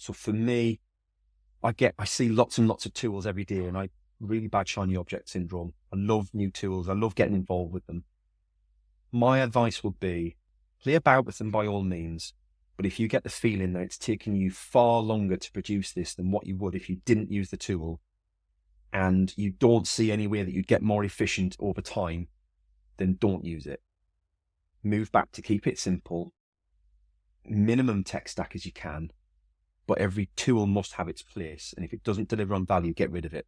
So for me, I see lots and lots of tools every day, and I really bad shiny object syndrome. I love new tools. I love getting involved with them. My advice would be play about with them by all means. But if you get the feeling that it's taking you far longer to produce this than what you would if you didn't use the tool, and you don't see any way that you'd get more efficient over time, then don't use it. Move back to keep it simple, minimum tech stack as you can, but every tool must have its place. And if it doesn't deliver on value, get rid of it.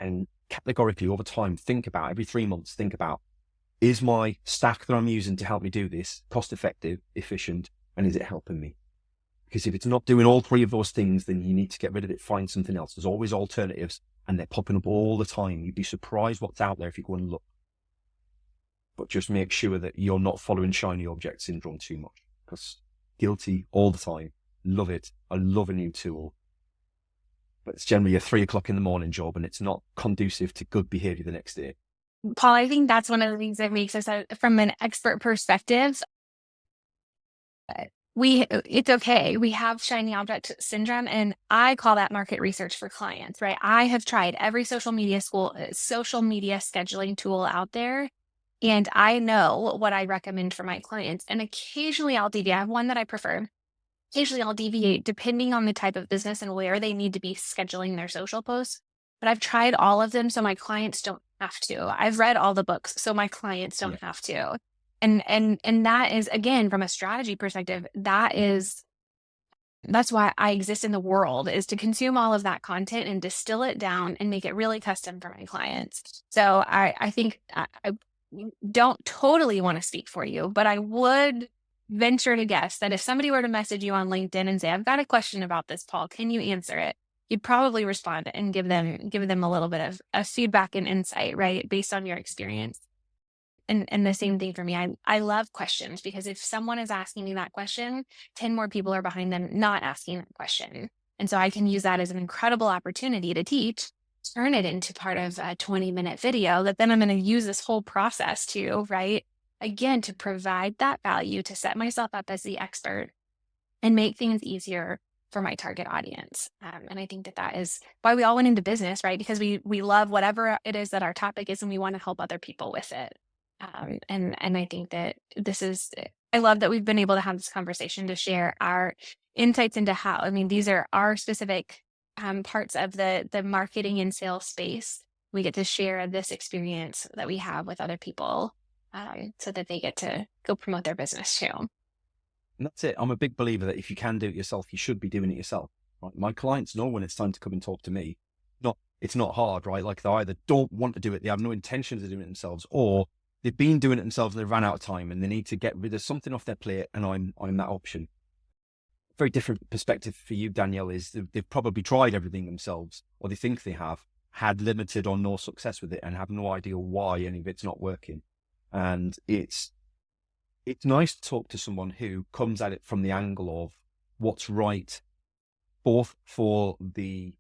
And categorically over time, think about every 3 months, think about, is my stack that I'm using to help me do this cost effective, efficient, and is it helping me? Because if it's not doing all three of those things, then you need to get rid of it, find something else. There's always alternatives, and they're popping up all the time. You'd be surprised what's out there if you go and look. But just make sure that you're not following shiny object syndrome too much, because guilty all the time. Love it. I love a new tool. But it's generally a 3 o'clock in the morning job, and it's not conducive to good behavior the next day. Paul, I think that's one of the things that makes us, from an expert perspective, it's okay. We have shiny object syndrome, and I call that market research for clients, right? I have tried every social media scheduling tool out there, and I know what I recommend for my clients. And occasionally I'll deviate. I have one that I prefer. Occasionally I'll deviate depending on the type of business and where they need to be scheduling their social posts. But I've tried all of them so my clients don't have to. I've read all the books so my clients don't have to. And that is, again, from a strategy perspective, that's why I exist in the world, is to consume all of that content and distill it down and make it really custom for my clients. So I think I don't totally want to speak for you, but I would venture to guess that if somebody were to message you on LinkedIn and say, I've got a question about this, Paul, can you answer it? You'd probably respond and give them a little bit of feedback and insight, right? Based on your experience. And the same thing for me. I love questions, because if someone is asking me that question, 10 more people are behind them not asking that question. And so I can use that as an incredible opportunity to teach, turn it into part of a 20-minute video that then I'm going to use this whole process to, right? Again, to provide that value, to set myself up as the expert and make things easier for my target audience. And I think that is why we all went into business, right? Because we love whatever it is that our topic is, and we want to help other people with it. And I think that I love that we've been able to have this conversation to share our insights into how, these are our specific parts of the marketing and sales space. We get to share this experience that we have with other people so that they get to go promote their business too. And that's it. I'm a big believer that if you can do it yourself, you should be doing it yourself. Right? My clients know when it's time to come and talk to me. It's not hard, right? Like, they either don't want to do it, they have no intentions of doing it themselves, or they've been doing it themselves and they've run out of time and they need to get rid of something off their plate, and I'm that option. Very different perspective for you, Danielle, is they've probably tried everything themselves, or they think they have, had limited or no success with it, and have no idea why any of it's not working. And it's nice to talk to someone who comes at it from the angle of what's right, both for the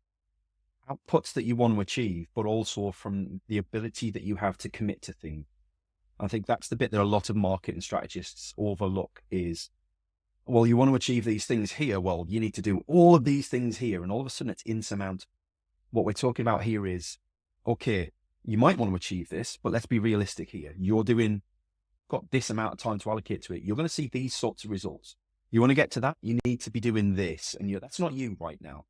outputs that you want to achieve, but also from the ability that you have to commit to things. I think that's the bit that a lot of marketing strategists overlook is, well, you want to achieve these things here. Well, you need to do all of these things here. And all of a sudden it's insurmountable. What we're talking about here is, okay, you might want to achieve this, but let's be realistic here. Got this amount of time to allocate to it. You're going to see these sorts of results. You want to get to that, you need to be doing this. And that's not you right now.